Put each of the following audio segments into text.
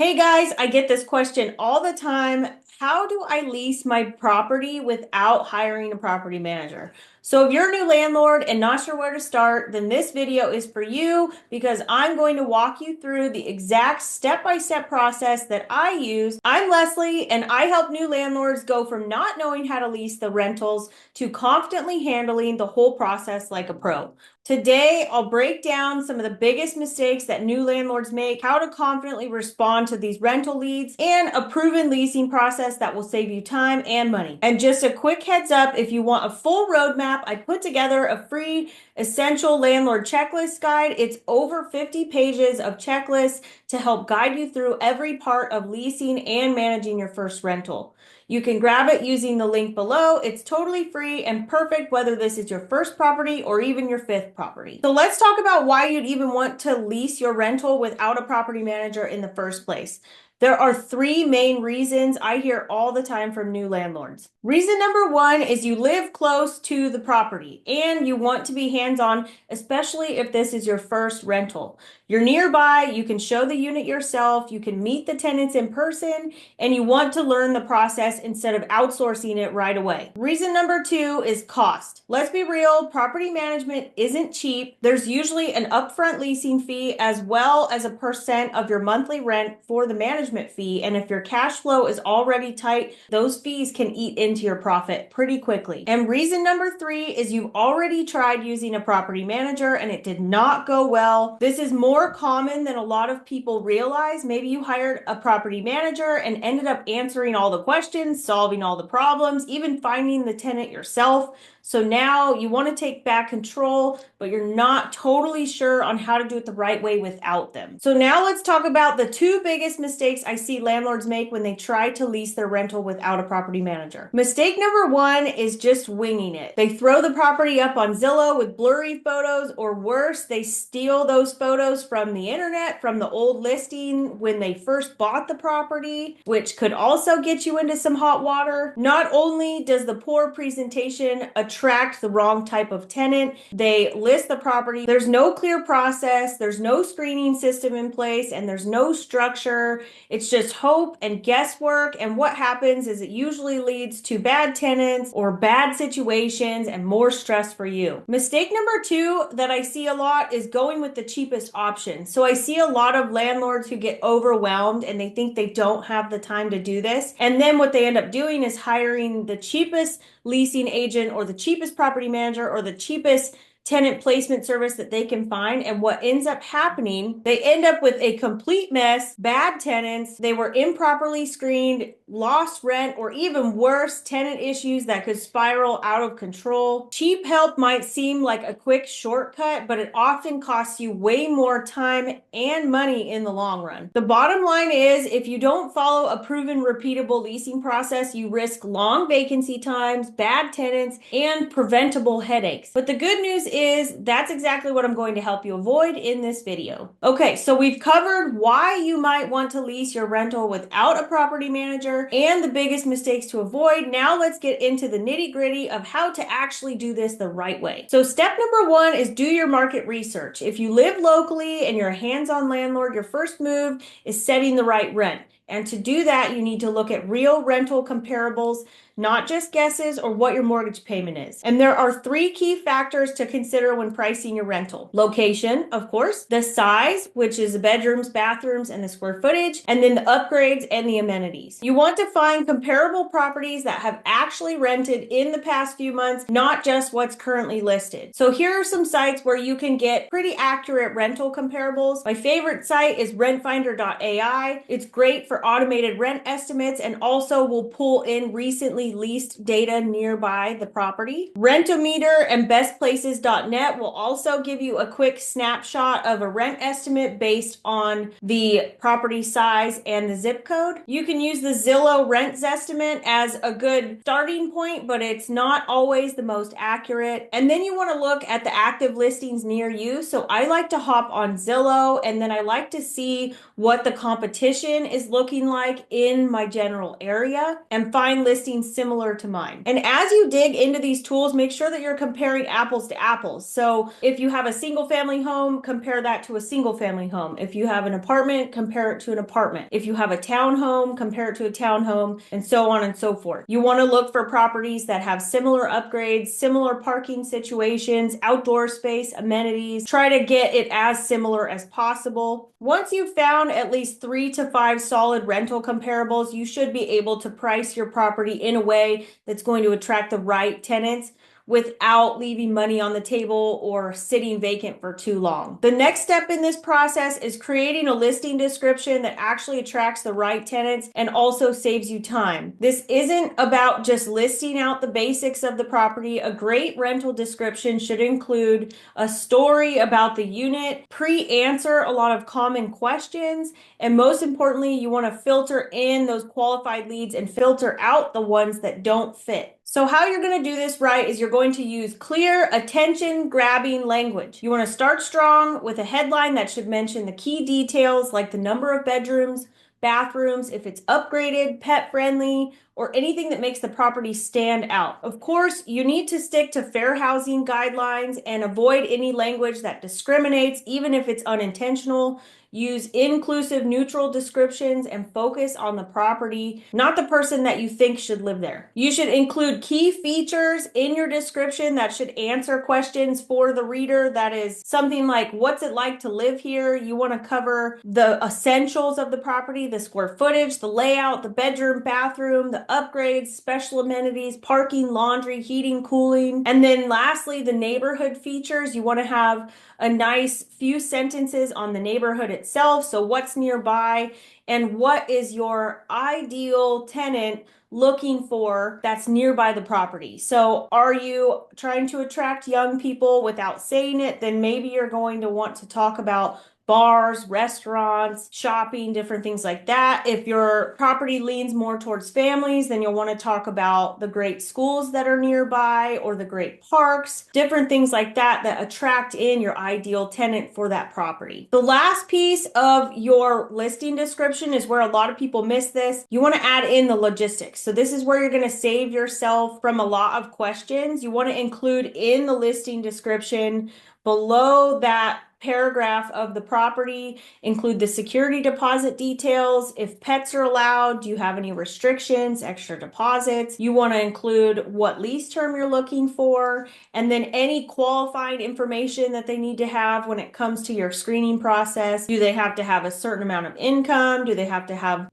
Hey guys, I get this question all the time. How do I lease my property without hiring a property manager? So if you're a new landlord and not sure where to start, then this video is for you because I'm going to walk you through the exact step-by-step process that I use. I'm Leslie and I help new landlords go from not knowing how to lease the rentals to confidently handling the whole process like a pro. Today, I'll break down some of the biggest mistakes that new landlords make, how to confidently respond to these rental leads, and a proven leasing process that will save you time and money. And just a quick heads up, if you want a full roadmap, I put together a free essential landlord checklist guide. It's over 50 pages of checklists to help guide you through every part of leasing and managing your first rental. You can grab it using the link below. It's totally free and perfect whether this is your first property or even your fifth property. So let's talk about why you'd even want to lease your rental without a property manager in the first place. There are three main reasons I hear all the time from new landlords. Reason number one is you live close to the property and you want to be hands-on, especially if this is your first rental. You're nearby, you can show the unit yourself, you can meet the tenants in person, and you want to learn the process instead of outsourcing it right away. Reason number two is cost. Let's be real, property management isn't cheap. There's usually an upfront leasing fee as well as a percent of your monthly rent for the management fee. And if your cash flow is already tight, those fees can eat into your profit pretty quickly. And reason number three is you've already tried using a property manager and it did not go well. This is more common than a lot of people realize. Maybe you hired a property manager and ended up answering all the questions, solving all the problems, even finding the tenant yourself. So now you want to take back control, but you're not totally sure on how to do it the right way without them. So now let's talk about the two biggest mistakes I see landlords make when they try to lease their rental without a property manager. Mistake number one is just winging it. They throw the property up on Zillow with blurry photos, or worse, they steal those photos from the internet, from the old listing when they first bought the property, which could also get you into some hot water. Not only does the poor presentation attract the wrong type of tenant, they list the property. There's no clear process, there's no screening system in place, and there's no structure. It's just hope and guesswork. And what happens is it usually leads to bad tenants or bad situations and more stress for you. Mistake number two that I see a lot is going with the cheapest option. So I see a lot of landlords who get overwhelmed and they think they don't have the time to do this. And then what they end up doing is hiring the cheapest leasing agent or the cheapest property manager or the cheapest tenant placement service that they can find. And what ends up happening, they end up with a complete mess, bad tenants, they were improperly screened, lost rent, or even worse, tenant issues that could spiral out of control. Cheap help might seem like a quick shortcut, but it often costs you way more time and money in the long run. The bottom line is, if you don't follow a proven, repeatable leasing process, you risk long vacancy times, bad tenants, and preventable headaches. But the good news is that's exactly what I'm going to help you avoid in this video. Okay, so we've covered why you might want to lease your rental without a property manager and the biggest mistakes to avoid. Now let's get into the nitty-gritty of how to actually do this the right way. So step number one is do your market research. If you live locally and you're a hands-on landlord, your first move is setting the right rent. And to do that, you need to look at real rental comparables, not just guesses or what your mortgage payment is. And there are three key factors to consider when pricing your rental. Location, of course, the size, which is the bedrooms, bathrooms, and the square footage, and then the upgrades and the amenities. You want to find comparable properties that have actually rented in the past few months, not just what's currently listed. So here are some sites where you can get pretty accurate rental comparables. My favorite site is rentfinder.ai. It's great for automated rent estimates and also will pull in recently leased data nearby the property. Rentometer and bestplaces.net will also give you a quick snapshot of a rent estimate based on the property size and the zip code. You can use the Zillow rent estimate as a good starting point, but it's not always the most accurate. And then you want to look at the active listings near you. So I like to hop on Zillow and then I like to see what the competition is looking like in my general area and find listings similar to mine. And as you dig into these tools, make sure that you're comparing apples to apples. So if you have a single family home, compare that to a single family home. If you have an apartment, compare it to an apartment. If you have a townhome, compare it to a townhome, and so on and so forth. You want to look for properties that have similar upgrades, similar parking situations, outdoor space, amenities. Try to get it as similar as possible. Once you've found at least 3 to 5 solid rental comparables, you should be able to price your property in a way that's going to attract the right tenants without leaving money on the table or sitting vacant for too long. The next step in this process is creating a listing description that actually attracts the right tenants and also saves you time. This isn't about just listing out the basics of the property. A great rental description should include a story about the unit, pre-answer a lot of common questions, and most importantly, you want to filter in those qualified leads and filter out the ones that don't fit. So how you're going to do this right is you're going to use clear, attention-grabbing language. You want to start strong with a headline that should mention the key details like the number of bedrooms, bathrooms, if it's upgraded, pet-friendly, or anything that makes the property stand out. Of course, you need to stick to fair housing guidelines and avoid any language that discriminates, even if it's unintentional. Use inclusive, neutral descriptions and focus on the property, not the person that you think should live there. You should include key features in your description that should answer questions for the reader. That is something like, what's it like to live here? You want to cover the essentials of the property, the square footage, the layout, the bedroom, bathroom, the upgrades, special amenities, parking, laundry, heating, cooling. And then lastly, the neighborhood features. You want to have a nice few sentences on the neighborhood itself. So what's nearby and what is your ideal tenant looking for that's nearby the property. So are you trying to attract young people without saying it? Then maybe you're going to want to talk about bars, restaurants, shopping, different things like that. If your property leans more towards families, then you'll want to talk about the great schools that are nearby or the great parks, different things like that that attract in your ideal tenant for that property. The last piece of your listing description is where a lot of people miss this. You want to add in the logistics. So this is where you're going to save yourself from a lot of questions. You want to include in the listing description below that paragraph of the property, include the security deposit details, if pets are allowed, do you have any restrictions, extra deposits. You want to include what lease term you're looking for, and then any qualifying information that they need to have when it comes to your screening process. Do they have to have a certain amount of income? Do they have to have,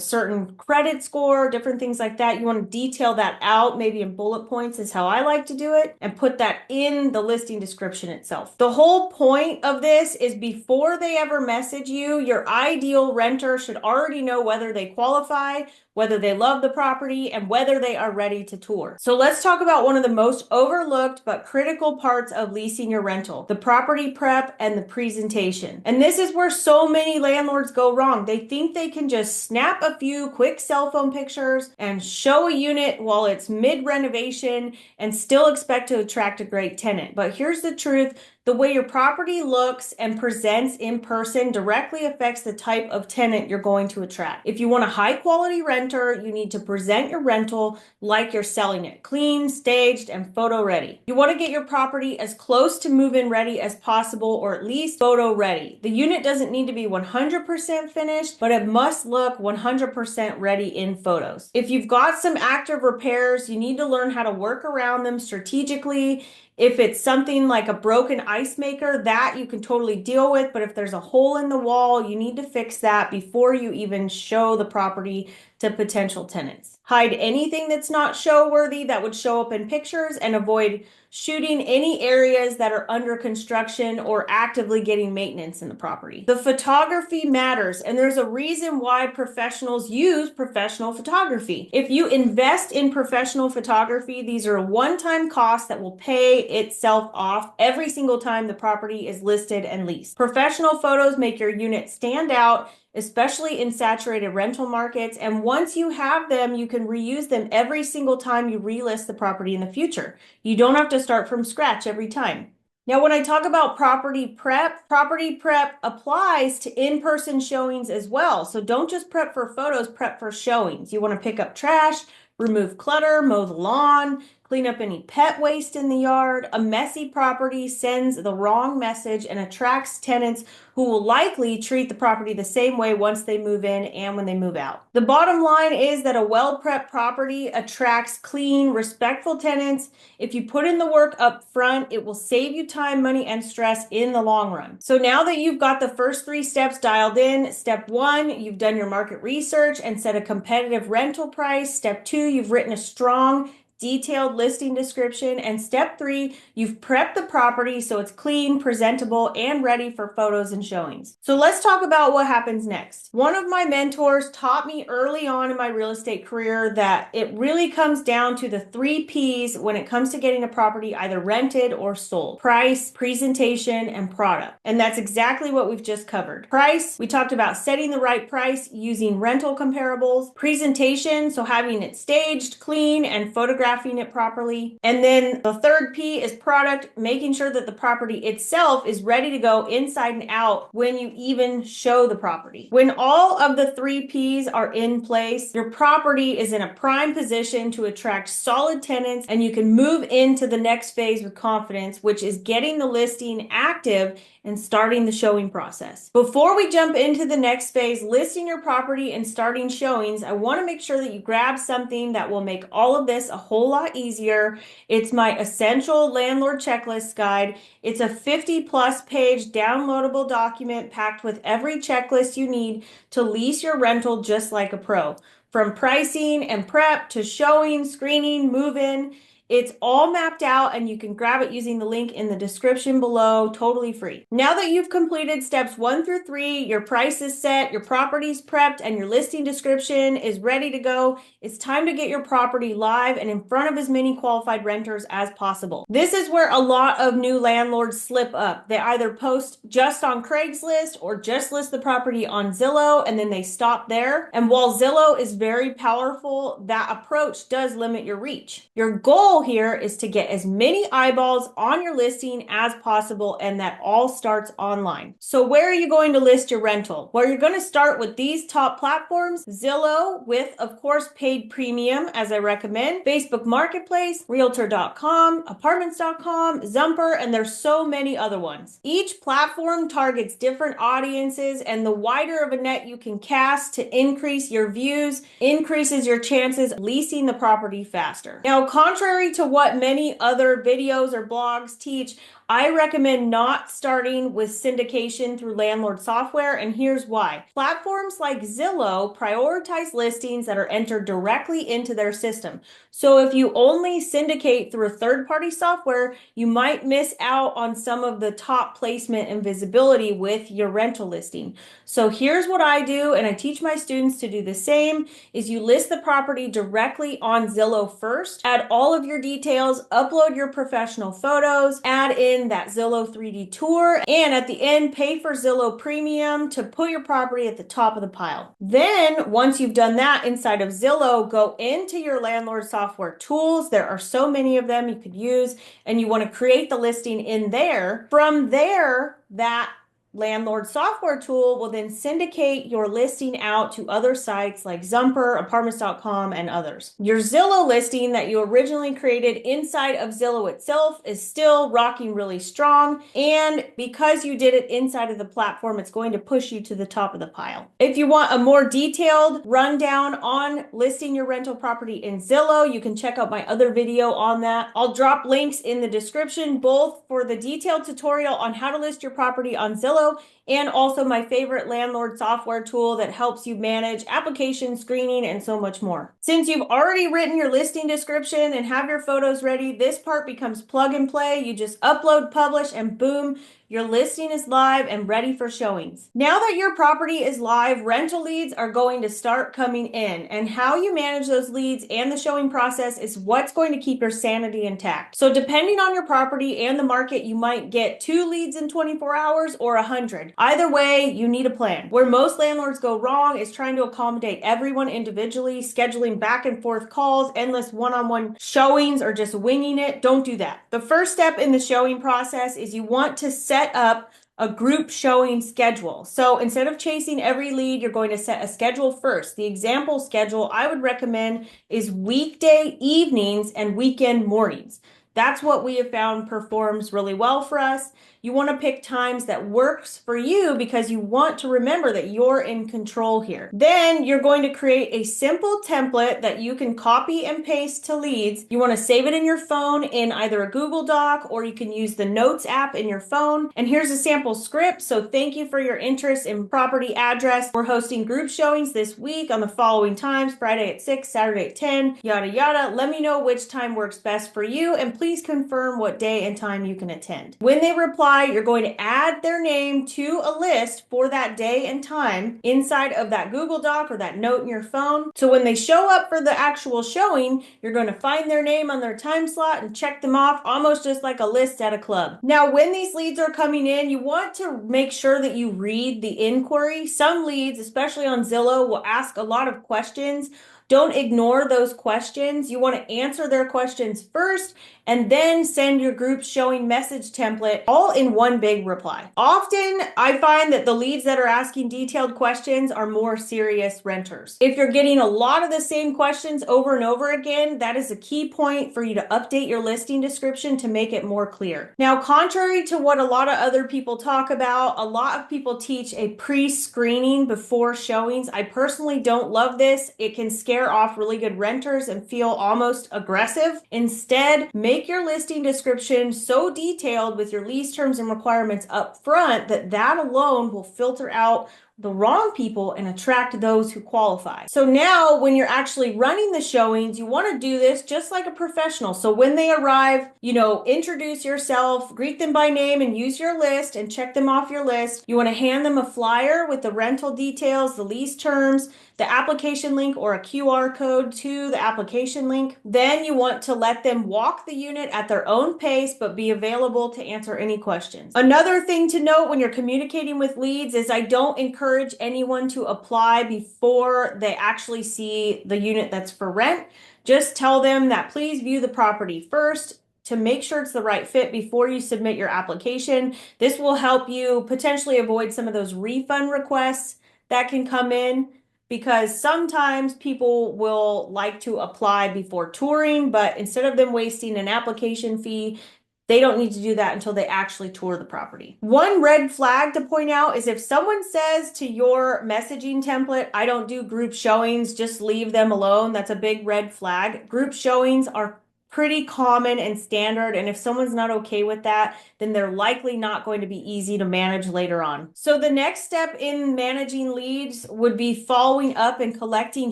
certain credit score, different things like that? You want to detail that out, maybe in bullet points is how I like to do it, and put that in the listing description itself. The whole point of this is before they ever message you, your ideal renter should already know whether they qualify, whether they love the property, and whether they are ready to tour. So let's talk about one of the most overlooked but critical parts of leasing your rental, the property prep and the presentation. And this is where so many landlords go wrong. They think they can just snap a few quick cell phone pictures and show a unit while it's mid-renovation and still expect to attract a great tenant. But here's the truth. The way your property looks and presents in person directly affects the type of tenant you're going to attract. If you want a high quality renter, you need to present your rental like you're selling it, clean, staged, and photo ready. You want to get your property as close to move-in ready as possible, or at least photo ready. The unit doesn't need to be 100% finished, but it must look 100% ready in photos. If you've got some active repairs, you need to learn how to work around them strategically. If it's something like a broken ice maker, that you can totally deal with. But if there's a hole in the wall, you need to fix that before you even show the property to potential tenants. Hide anything that's not show worthy that would show up in pictures, and avoid shooting any areas that are under construction or actively getting maintenance in the property. The photography matters, and there's a reason why professionals use professional photography. If you invest in professional photography, these are one-time costs that will pay itself off every single time the property is listed and leased. Professional photos make your unit stand out, especially in saturated rental markets. And once you have them, you can reuse them every single time you relist the property in the future. You don't have to start from scratch every time. Now, when I talk about property prep applies to in-person showings as well. So don't just prep for photos, prep for showings. You want to pick up trash, remove clutter, mow the lawn, clean up any pet waste in the yard. A messy property sends the wrong message and attracts tenants who will likely treat the property the same way once they move in and when they move out. The bottom line is that a well-prepped property attracts clean, respectful tenants. If you put in the work up front, it will save you time, money, and stress in the long run. So now that you've got the first 3 steps dialed in, step 1, you've done your market research and set a competitive rental price. Step 2, you've written a strong, detailed listing description. And step 3, you've prepped the property so it's clean, presentable, and ready for photos and showings. So let's talk about what happens next. One of my mentors taught me early on in my real estate career that it really comes down to the 3 P's when it comes to getting a property either rented or sold: price, presentation, and product. And that's exactly what we've just covered. Price, we talked about setting the right price using rental comparables. Presentation, so having it staged, clean, and photographing it properly. And then the 3rd P is product, making sure that the property itself is ready to go inside and out when you even show the property. When all of the 3 Ps are in place, your property is in a prime position to attract solid tenants, and you can move into the next phase with confidence, which is getting the listing active and starting the showing process. Before we jump into the next phase, listing your property and starting showings, I want to make sure that you grab something that will make all of this a whole lot easier. It's my essential landlord checklist guide. It's a 50+ page downloadable document packed with every checklist you need to lease your rental just like a pro. From pricing and prep to showing, screening, move-in, it's all mapped out, and you can grab it using the link in the description below, totally free. Now that you've completed steps 1 through 3, your price is set, your property's prepped, and your listing description is ready to go, it's time to get your property live and in front of as many qualified renters as possible. This is where a lot of new landlords slip up. They either post just on Craigslist or just list the property on Zillow, and then they stop there. And while Zillow is very powerful, that approach does limit your reach. Your goal here is to get as many eyeballs on your listing as possible, and that all starts online. So where are you going to list your rental? Well, you're going to start with these top platforms: Zillow, with of course paid premium as I recommend, Facebook Marketplace, Realtor.com, Apartments.com, Zumper, and there's so many other ones. Each platform targets different audiences, and the wider of a net you can cast to increase your views increases your chances of leasing the property faster. Now, contrary to what many other videos or blogs teach, I recommend not starting with syndication through landlord software, and here's why. Platforms like Zillow prioritize listings that are entered directly into their system. So if you only syndicate through a third-party software, you might miss out on some of the top placement and visibility with your rental listing. So here's what I do, and I teach my students to do the same, is you list the property directly on Zillow first, add all of your details, upload your professional photos, add in that Zillow 3D tour, and at the end, pay for Zillow Premium to put your property at the top of the pile. Then, once you've done that inside of Zillow, go into your landlord software tools. There are so many of them you could use, and you want to create the listing in there. From there, that landlord software tool will then syndicate your listing out to other sites like Zumper, Apartments.com, and others. Your Zillow listing that you originally created inside of Zillow itself is still rocking really strong, and because you did it inside of the platform, it's going to push you to the top of the pile. If you want a more detailed rundown on listing your rental property in Zillow, you can check out my other video on that. I'll drop links in the description, both for the detailed tutorial on how to list your property on Zillow and also my favorite landlord software tool that helps you manage application screening and so much more. Since you've already written your listing description and have your photos ready, this part becomes plug and play. You just upload, publish, and boom, your listing is live and ready for showings. Now that your property is live, rental leads are going to start coming in, and how you manage those leads and the showing process is what's going to keep your sanity intact. So depending on your property and the market, you might get 2 leads in 24 hours or 100. Either way, you need a plan. Where most landlords go wrong is trying to accommodate everyone individually, scheduling back and forth calls, endless one-on-one showings, or just winging it. Don't do that. The first step in the showing process is you want to set up a group showing schedule. So instead of chasing every lead, you're going to set a schedule first. The example schedule I would recommend is weekday evenings and weekend mornings. That's what we have found performs really well for us. You want to pick times that works for you because you want to remember that you're in control here. Then you're going to create a simple template that you can copy and paste to leads. You want to save it in your phone in either a Google Doc, or you can use the Notes app in your phone. And here's a sample script. So thank you for your interest in property address. We're hosting group showings this week on the following times: Friday at 6, Saturday at 10, yada, yada. Let me know which time works best for you, and please confirm what day and time you can attend. When they reply, you're going to add their name to a list for that day and time inside of that Google Doc or that note in your phone. So when they show up for the actual showing, you're going to find their name on their time slot and check them off, almost just like a list at a club. Now, when these leads are coming in, you want to make sure that you read the inquiry. Some leads, especially on Zillow, will ask a lot of questions. Don't ignore those questions. You want to answer their questions first and then send your group showing message template all in one big reply. Often, I find that the leads that are asking detailed questions are more serious renters. If you're getting a lot of the same questions over and over again, that is a key point for you to update your listing description to make it more clear. Now, contrary to what a lot of other people talk about, a lot of people teach a pre-screening before showings. I personally don't love this. It can scare off really good renters and feel almost aggressive. Instead, make your listing description so detailed with your lease terms and requirements up front that alone will filter out the wrong people and attract those who qualify. So now when you're actually running the showings, you want to do this just like a professional. So when they arrive, introduce yourself, greet them by name, and use your list and check them off your list. You want to hand them a flyer with the rental details, the lease terms, the application link, or a QR code to the application link. Then you want to let them walk the unit at their own pace, but be available to answer any questions. Another thing to note when you're communicating with leads is I don't encourage anyone to apply before they actually see the unit that's for rent. Just tell them that please view the property first to make sure it's the right fit before you submit your application. This will help you potentially avoid some of those refund requests that can come in, because sometimes people will like to apply before touring, but instead of them wasting an application fee, they don't need to do that until they actually tour the property. One red flag to point out is if someone says to your messaging template, I don't do group showings, just leave them alone. That's a big red flag. Group showings are pretty common and standard, and if someone's not okay with that, then they're likely not going to be easy to manage later on. So the next step in managing leads would be following up and collecting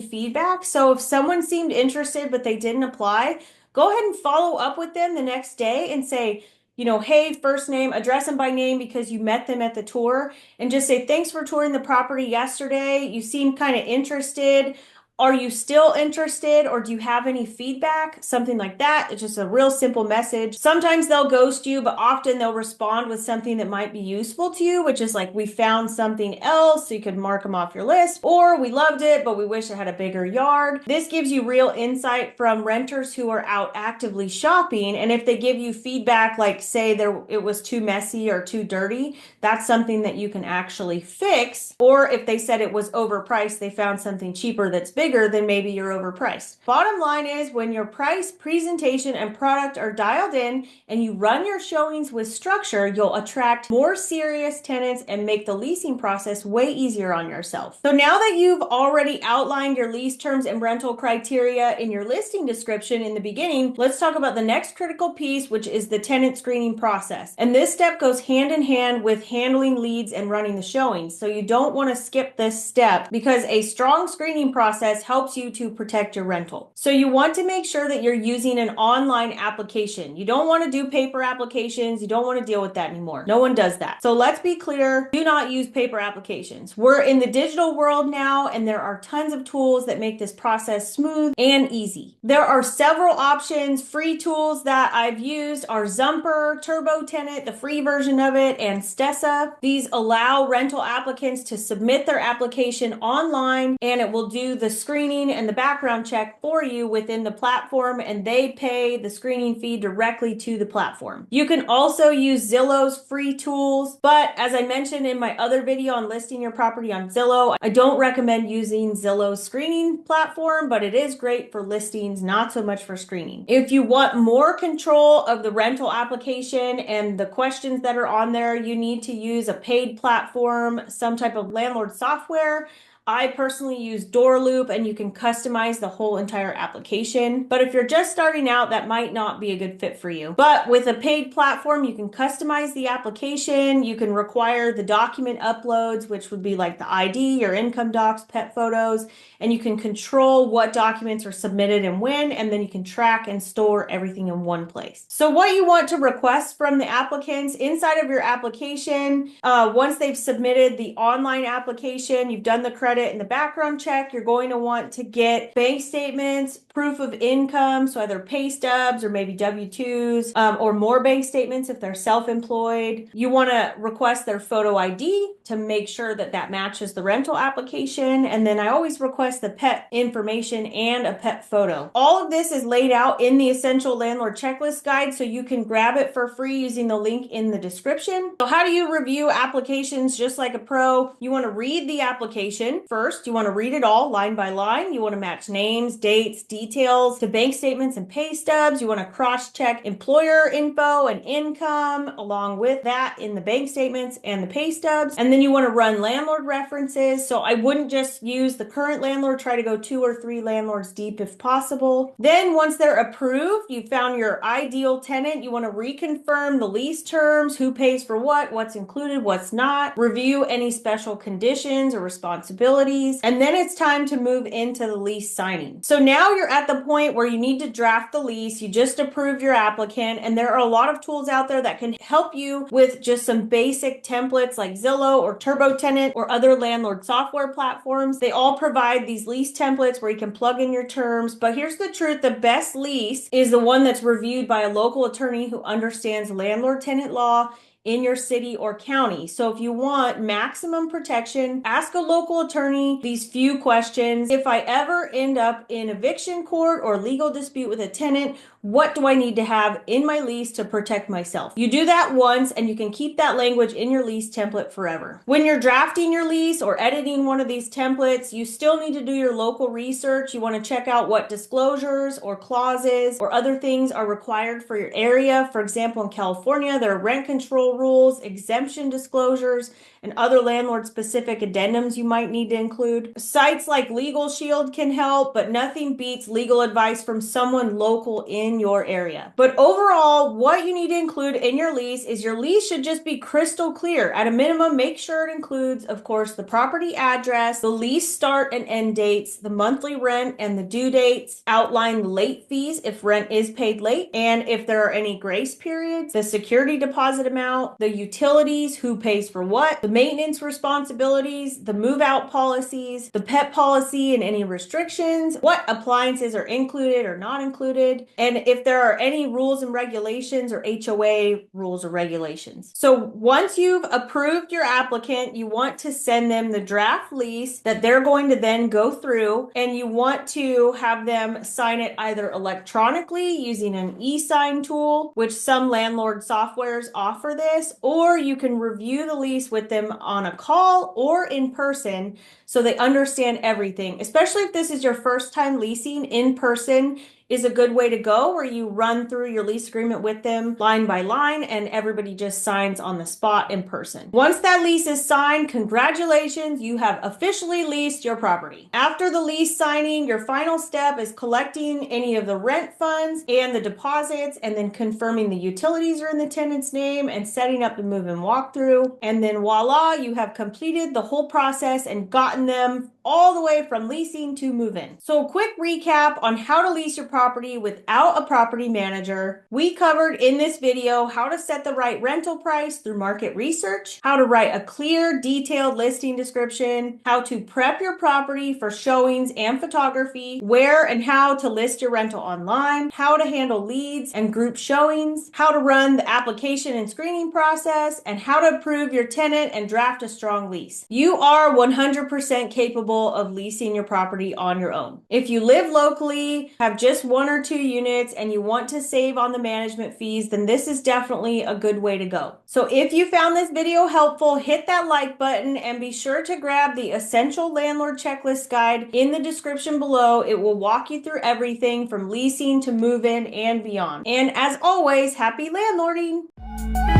feedback. So if someone seemed interested but they didn't apply, go ahead and follow up with them the next day and say, hey, first name, address them by name because you met them at the tour, and just say, thanks for touring the property yesterday. You seem kind of interested. Are you still interested, or do you have any feedback? Something like that. It's just a real simple message. Sometimes they'll ghost you, but often they'll respond with something that might be useful to you, which is like, we found something else, so you could mark them off your list, or we loved it, but we wish it had a bigger yard. This gives you real insight from renters who are out actively shopping. And if they give you feedback, like say it was too messy or too dirty, that's something that you can actually fix. Or if they said it was overpriced, they found something cheaper that's bigger, then maybe you're overpriced. Bottom line is, when your price, presentation, and product are dialed in and you run your showings with structure, you'll attract more serious tenants and make the leasing process way easier on yourself. So now that you've already outlined your lease terms and rental criteria in your listing description in the beginning, let's talk about the next critical piece, which is the tenant screening process. And this step goes hand in hand with handling leads and running the showings. So you don't want to skip this step, because a strong screening process helps you to protect your rental. So you want to make sure that you're using an online application. You don't want to do paper applications. You don't want to deal with that anymore. No one does that. So let's be clear, do not use paper applications. We're in the digital world now, and there are tons of tools that make this process smooth and easy. There are several options. Free tools that I've used are Zumper, Turbo Tenant, the free version of it, and Stessa. These allow rental applicants to submit their application online, and it will do the screening and the background check for you within the platform, and they pay the screening fee directly to the platform. You can also use Zillow's free tools, but as I mentioned in my other video on listing your property on Zillow, I don't recommend using Zillow's screening platform, but it is great for listings, not so much for screening. If you want more control of the rental application and the questions that are on there, you need to use a paid platform, some type of landlord software. I personally use Door Loop, and you can customize the whole entire application. But if you're just starting out, that might not be a good fit for you. But with a paid platform, you can customize the application. You can require the document uploads, which would be like the ID, your income docs, pet photos, and you can control what documents are submitted and when, and then you can track and store everything in one place. So what you want to request from the applicants inside of your application, once they've submitted the online application, you've done the credit and the background check, you're going to want to get bank statements, proof of income, so either pay stubs or maybe W-2s, or more bank statements if they're self-employed. You want to request their photo ID to make sure that that matches the rental application. And then I always request the pet information and a pet photo. All of this is laid out in the Essential Landlord Checklist Guide, so you can grab it for free using the link in the description. So how do you review applications just like a pro? You want to read the application first. You want to read it all line by line. You want to match names, dates, details to bank statements and pay stubs. You want to cross-check employer info and income along with that in the bank statements and the pay stubs. And then you want to run landlord references. So I wouldn't just use the current landlord, try to go 2 or 3 landlords deep if possible. Then once they're approved, you found your ideal tenant. You want to reconfirm the lease terms, who pays for what, what's included, what's not, review any special conditions or responsibilities, and then it's time to move into the lease signing. So now you're at the point where you need to draft the lease. You just approved your applicant, and there are a lot of tools out there that can help you with just some basic templates like Zillow or Turbo Tenant or other landlord software platforms. They all provide these lease templates where you can plug in your terms. But here's the truth: the best lease is the one that's reviewed by a local attorney who understands landlord tenant law in your city or county. So if you want maximum protection, ask a local attorney these few questions. If I ever end up in eviction court or legal dispute with a tenant, what do I need to have in my lease to protect myself? You do that once, and you can keep that language in your lease template forever. When you're drafting your lease or editing one of these templates, you still need to do your local research. You want to check out what disclosures or clauses or other things are required for your area. For example, in California, there are rent control rules, exemption disclosures, and other landlord-specific addendums you might need to include. Sites like Legal Shield can help, but nothing beats legal advice from someone local in your area. But overall, what you need to include in your lease is your lease should just be crystal clear. At a minimum, make sure it includes, of course, the property address, the lease start and end dates, the monthly rent and the due dates, outline the late fees if rent is paid late, and if there are any grace periods, the security deposit amount, the utilities, who pays for what, the maintenance responsibilities, the move-out policies, the pet policy and any restrictions, what appliances are included or not included, and if there are any rules and regulations or HOA rules or regulations. So once you've approved your applicant, you want to send them the draft lease that they're going to then go through, and you want to have them sign it either electronically using an e-sign tool, which some landlord softwares offer this, or you can review the lease with them on a call or in person so they understand everything. Especially if this is your first time leasing, in person is a good way to go, where you run through your lease agreement with them line by line and everybody just signs on the spot in person. Once that lease is signed, congratulations, you have officially leased your property. After the lease signing, your final step is collecting any of the rent funds and the deposits, and then confirming the utilities are in the tenant's name and setting up the move-in walkthrough. And then voila, you have completed the whole process and gotten them all the way from leasing to move-in. So a quick recap on how to lease your property without a property manager. We covered in this video how to set the right rental price through market research, how to write a clear, detailed listing description, how to prep your property for showings and photography, where and how to list your rental online, how to handle leads and group showings, how to run the application and screening process, and how to approve your tenant and draft a strong lease. You are 100% capable capable of leasing your property on your own. If you live locally, have just 1 or 2 units, and you want to save on the management fees, then this is definitely a good way to go. So if you found this video helpful, hit that like button and be sure to grab the Essential Landlord Checklist Guide in the description below. It will walk you through everything from leasing to move-in and beyond. And as always, happy landlording!